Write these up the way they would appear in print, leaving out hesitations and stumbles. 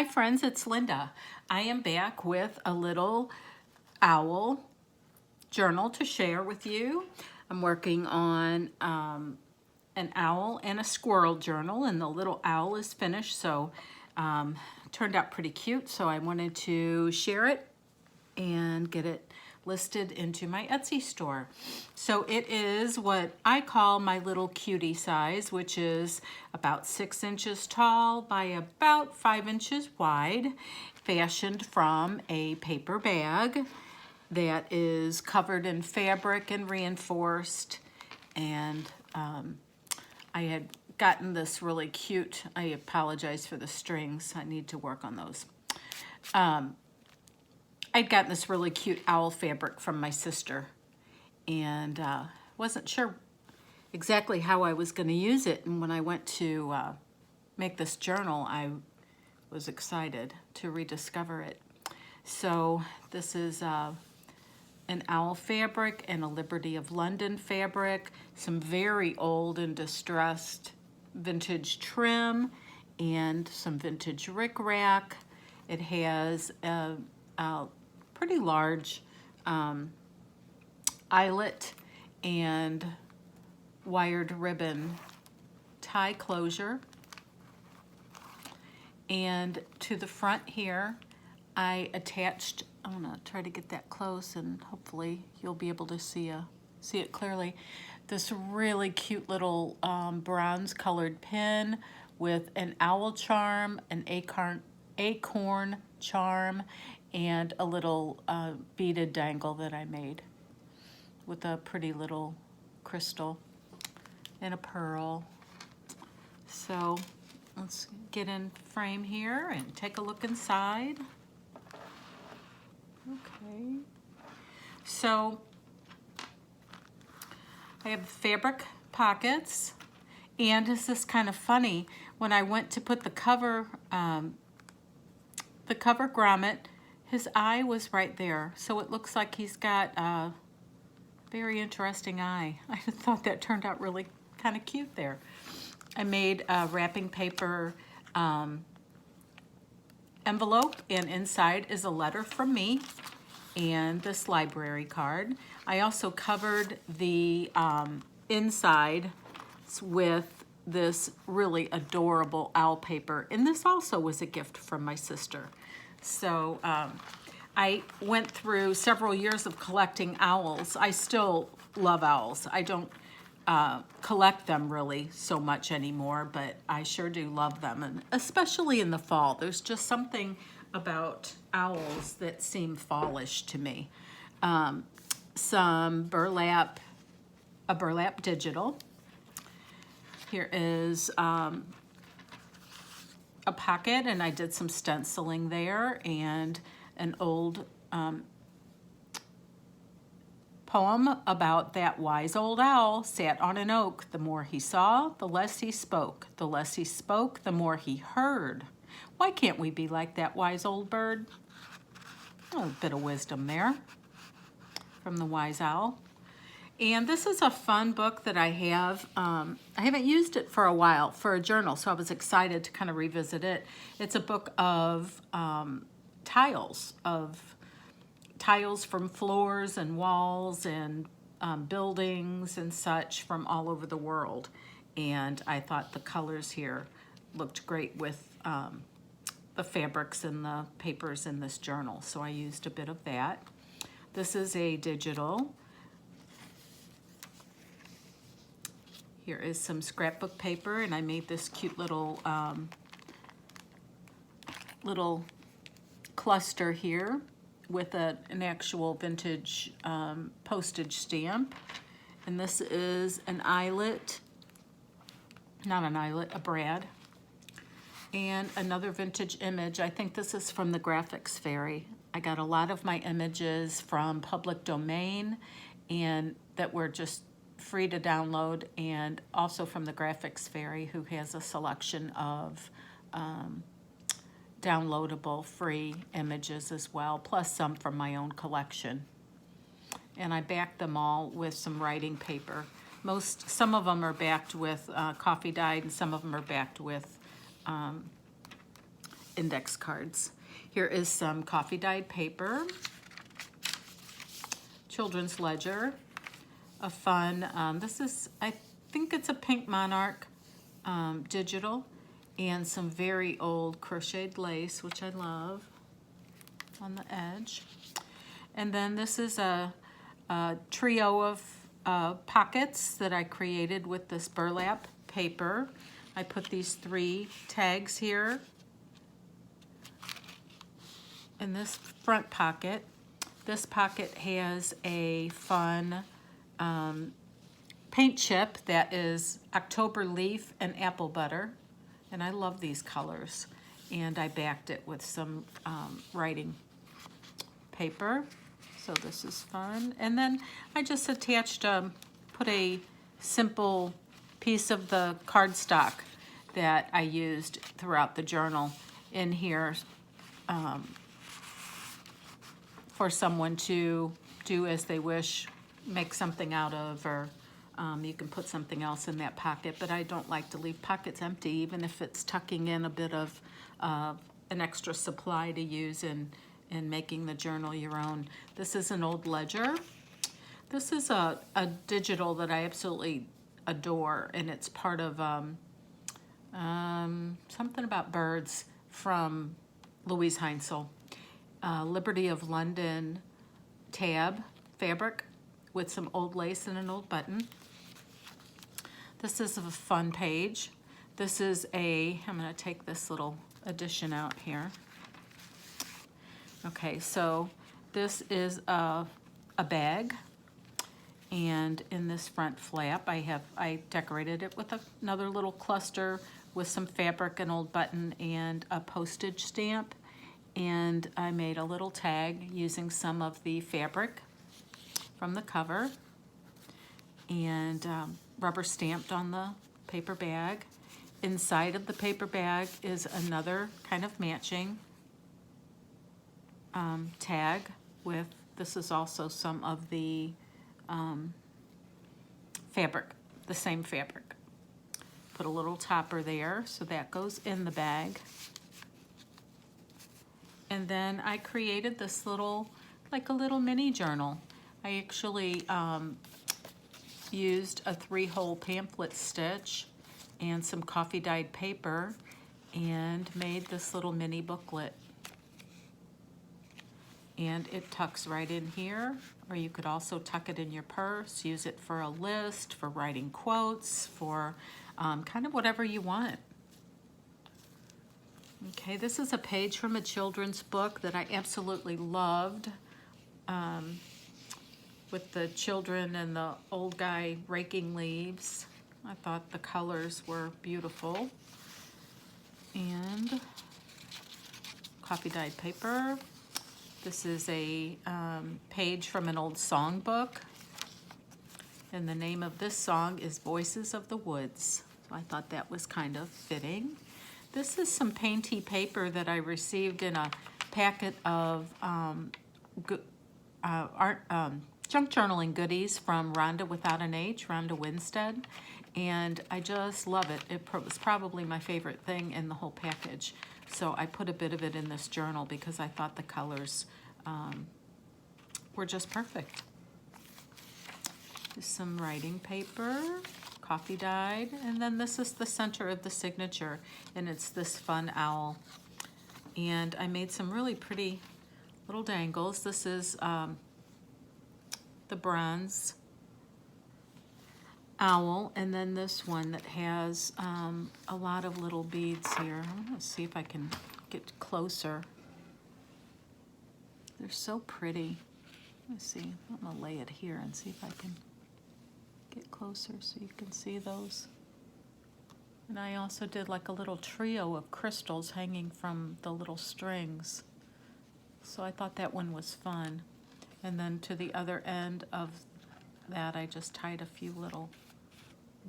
Hi friends, it's Linda. I am back with a little owl journal to share with you. I'm working on an owl and a squirrel journal, and the little owl is finished, so turned out pretty cute, so I wanted to share it and get it listed into my Etsy store. So it is what I call my little cutie size, which is about 6 inches tall by about 5 inches wide, fashioned from a paper bag that is covered in fabric and reinforced. And I had gotten this really cute, I apologize for the strings, I need to work on those. I'd gotten this really cute owl fabric from my sister, and wasn't sure exactly how I was going to use it. And when I went to make this journal, I was excited to rediscover it. So this is an owl fabric and a Liberty of London fabric, some very old and distressed vintage trim, and some vintage rickrack. It has a pretty large eyelet and wired ribbon tie closure. And to the front here, I attached, I'm gonna try to get that close and hopefully you'll be able to see it clearly, this really cute little bronze colored pin with an owl charm, an acorn charm, and a little beaded dangle that I made with a pretty little crystal and a pearl. So let's get in frame here and take a look inside. Okay, so I have fabric pockets, and this is kind of funny. When I went to put the cover grommet, his eye was right there, so it looks like he's got a very interesting eye. I thought that turned out really kind of cute there. I made a wrapping paper envelope, and inside is a letter from me and this library card. I also covered the inside with this really adorable owl paper, and this also was a gift from my sister. So I went through several years of collecting owls. I still love owls. I don't collect them really so much anymore, but I sure do love them, and especially in the fall. There's just something about owls that seem fallish to me. Some burlap, a burlap digital. Here is a pocket, and I did some stenciling there, and an old poem about that wise old owl sat on an oak. The more he saw, the less he spoke. The less he spoke, the more he heard. Why can't we be like that wise old bird? Oh, a bit of wisdom there from the wise owl. And this is a fun book that I have. I haven't used it for a while for a journal, so I was excited to kind of revisit it. It's a book of tiles from floors and walls and buildings and such from all over the world. And I thought the colors here looked great with the fabrics and the papers in this journal, so I used a bit of that. This is a digital. Here is some scrapbook paper, and I made this cute little little cluster here with an actual vintage postage stamp. And this is an eyelet, not an eyelet, a brad. And another vintage image. I think this is from the Graphics Fairy. I got a lot of my images from public domain and that were just free to download, and also from the Graphics Fairy, who has a selection of downloadable free images as well, plus some from my own collection. And I backed them all with some writing paper. Some of them are backed with coffee dyed, and some of them are backed with index cards. Here is some coffee dyed paper, children's ledger, a fun, this is, I think it's a pink monarch digital, and some very old crocheted lace, which I love, on the edge. And then this is a trio of pockets that I created with this burlap paper. I put these 3 tags here in this front pocket. This pocket has a fun paint chip that is October leaf and apple butter, and I love these colors. And I backed it with some writing paper, so this is fun. And then I just attached, put a simple piece of the cardstock that I used throughout the journal in here for someone to do as they wish, make something out of, or you can put something else in that pocket, but I don't like to leave pockets empty, even if it's tucking in a bit of an extra supply to use in making the journal your own. This is an old ledger. This is a digital that I absolutely adore, and it's part of something about birds from Louise Heinzel. Liberty of London tab fabric with some old lace and an old button. This is a fun page. This is I'm gonna take this little addition out here. Okay, so this is a bag, and in this front flap I decorated it with another little cluster with some fabric, an old button, and a postage stamp. And I made a little tag using some of the fabric from the cover, and rubber stamped on the paper bag. Inside of the paper bag is another kind of matching tag with, this is also some of the fabric, the same fabric. Put a little topper there, so that goes in the bag. And then I created this little, like a little mini journal. I actually used a 3-hole pamphlet stitch and some coffee dyed paper and made this little mini booklet. And it tucks right in here, or you could also tuck it in your purse, use it for a list, for writing quotes, for kind of whatever you want. Okay, this is a page from a children's book that I absolutely loved, with the children and the old guy raking leaves. I thought the colors were beautiful. And coffee dyed paper. This is a page from an old songbook, and the name of this song is Voices of the Woods. So I thought that was kind of fitting. This is some painty paper that I received in a packet of junk journaling goodies from Rhonda without an H, Rhonda Winstead, and I just love it. It was probably my favorite thing in the whole package. So I put a bit of it in this journal because I thought the colors were just perfect. There's some writing paper, coffee dyed, and then this is the center of the signature, and it's this fun owl. And I made some really pretty little dangles. This is the bronze owl, and then this one that has a lot of little beads here. I'm gonna see if I can get closer. They're so pretty. Let's see, I'm gonna lay it here and see if I can get closer so you can see those. And I also did like a little trio of crystals hanging from the little strings. So I thought that one was fun. And then to the other end of that, I just tied a few little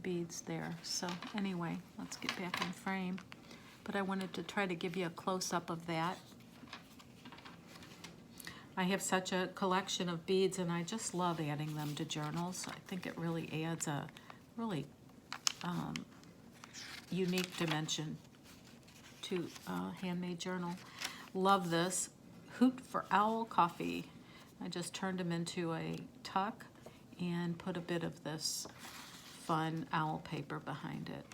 beads there. So anyway, let's get back in frame. But I wanted to try to give you a close-up of that. I have such a collection of beads, and I just love adding them to journals. I think it really adds a really unique dimension to Handmade journal. Love this. Hoot for Owl Coffee. I just turned them into a tuck and put a bit of this fun owl paper behind it.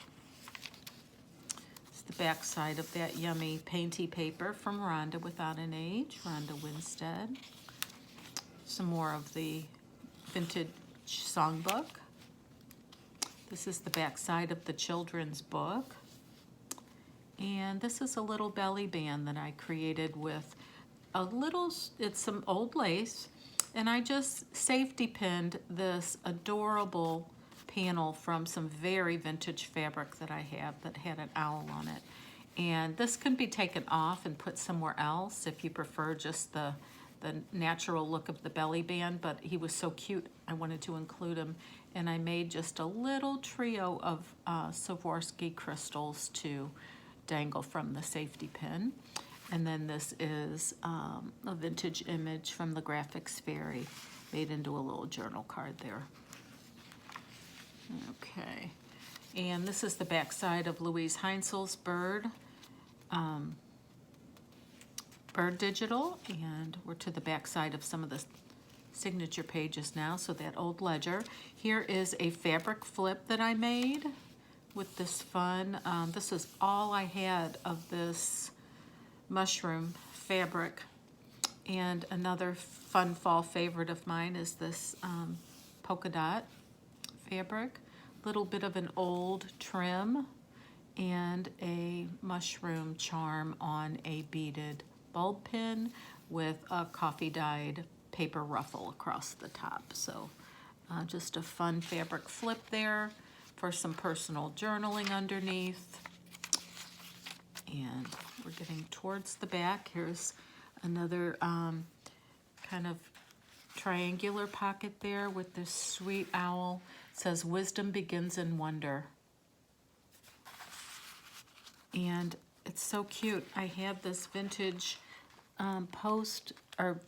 It's the back side of that yummy painty paper from Rhonda Without an Age, Rhonda Winstead. Some more of the vintage songbook. This is the back side of the children's book. And this is a little belly band that I created with a little, it's some old lace, and I just safety pinned this adorable panel from some very vintage fabric that I have that had an owl on it. And this can be taken off and put somewhere else if you prefer just the natural look of the belly band, but he was so cute I wanted to include him, and I made just a little trio of Swarovski crystals to dangle from the safety pin. And then this is a vintage image from the Graphics Fairy made into a little journal card there. Okay, and this is the back side of Louise Heinzel's Bird Digital, and we're to the back side of some of the signature pages now, so that old ledger. Here is a fabric flip that I made with this fun, this is all I had of this mushroom fabric. And another fun fall favorite of mine is this polka dot fabric, little bit of an old trim, and a mushroom charm on a beaded bulb pin with a coffee dyed paper ruffle across the top. So just a fun fabric flip there for some personal journaling underneath. And we're getting towards the back. Here's another kind of triangular pocket there with this sweet owl. It says, "Wisdom begins in wonder." And it's so cute. I have this vintage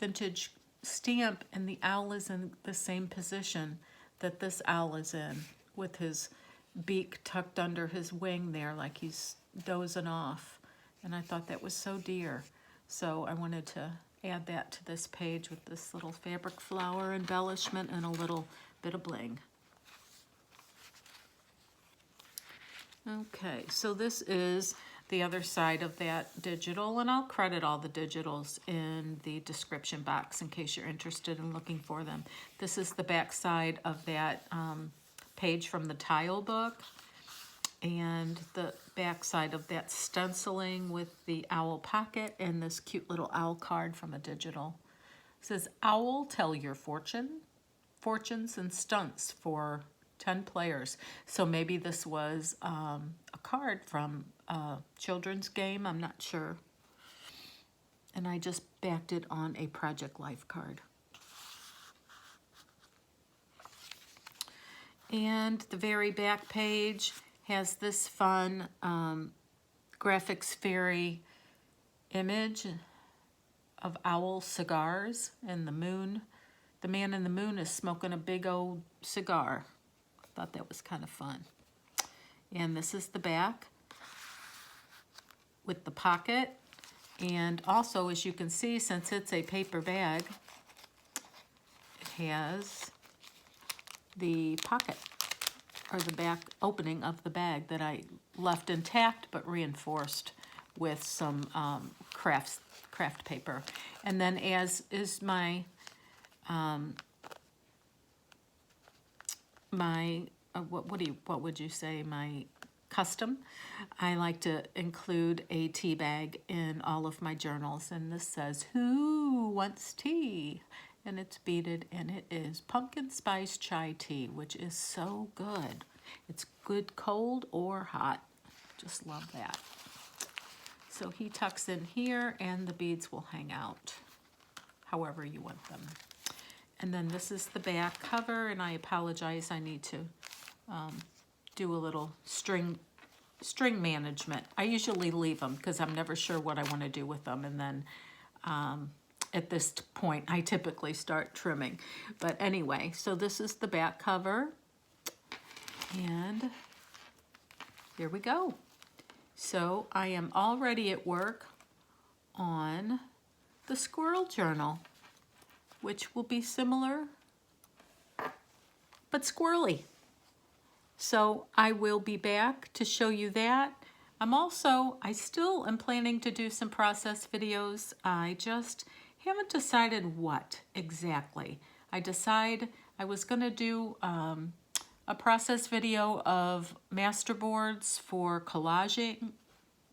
vintage stamp, and the owl is in the same position that this owl is in, with his beak tucked under his wing there like he's dozing off. And I thought that was so dear. So I wanted to add that to this page with this little fabric flower embellishment and a little bit of bling. Okay, so this is the other side of that digital, and I'll credit all the digitals in the description box in case you're interested in looking for them. This is the back side of that page from the tile book, and the back side of that stenciling with the owl pocket and this cute little owl card from a digital. It says, "Owl, tell your fortunes and stunts for 10 players." So maybe this was a card from a children's game, I'm not sure. And I just backed it on a Project Life card. And the very back page has this fun Graphics Fairy image of owl cigars, and the moon. The man in the moon is smoking a big old cigar. Thought that was kind of fun. And this is the back with the pocket. And also, as you can see, since it's a paper bag, it has the pocket, or the back opening of the bag that I left intact but reinforced with some craft paper. And then, as is my what would you say, my custom, I like to include a tea bag in all of my journals, and this says, "Who wants tea?" And it's beaded, and it is pumpkin spice chai tea, which is so good. It's good cold or hot. Just love that. So he tucks in here, and the beads will hang out however you want them. And then this is the back cover, and I apologize, I need to do a little string management. I usually leave them because I'm never sure what I want to do with them, and then at this point I typically start trimming. But anyway, so this is the back cover, and here we go. So I am already at work on the squirrel journal, which will be similar but squirrely. So I will be back to show you that. I still am planning to do some process videos. I just haven't decided what exactly. I was going to do a process video of masterboards for collaging,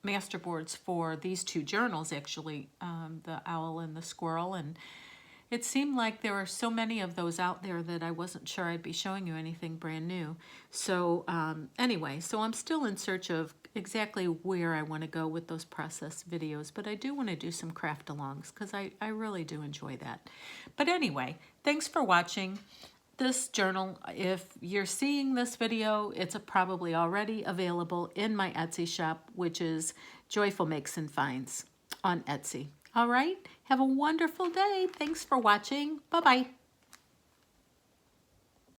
masterboards for these two journals actually, the owl and the squirrel, and it seemed like there were so many of those out there that I wasn't sure I'd be showing you anything brand new. So anyway, so I'm still in search of exactly where I want to go with those process videos, but I do want to do some craft alongs because I really do enjoy that. But anyway, thanks for watching this journal. If you're seeing this video, it's probably already available in my Etsy shop, which is Joyful Makes and Finds on Etsy. All right, have a wonderful day. Thanks for watching. Bye-bye.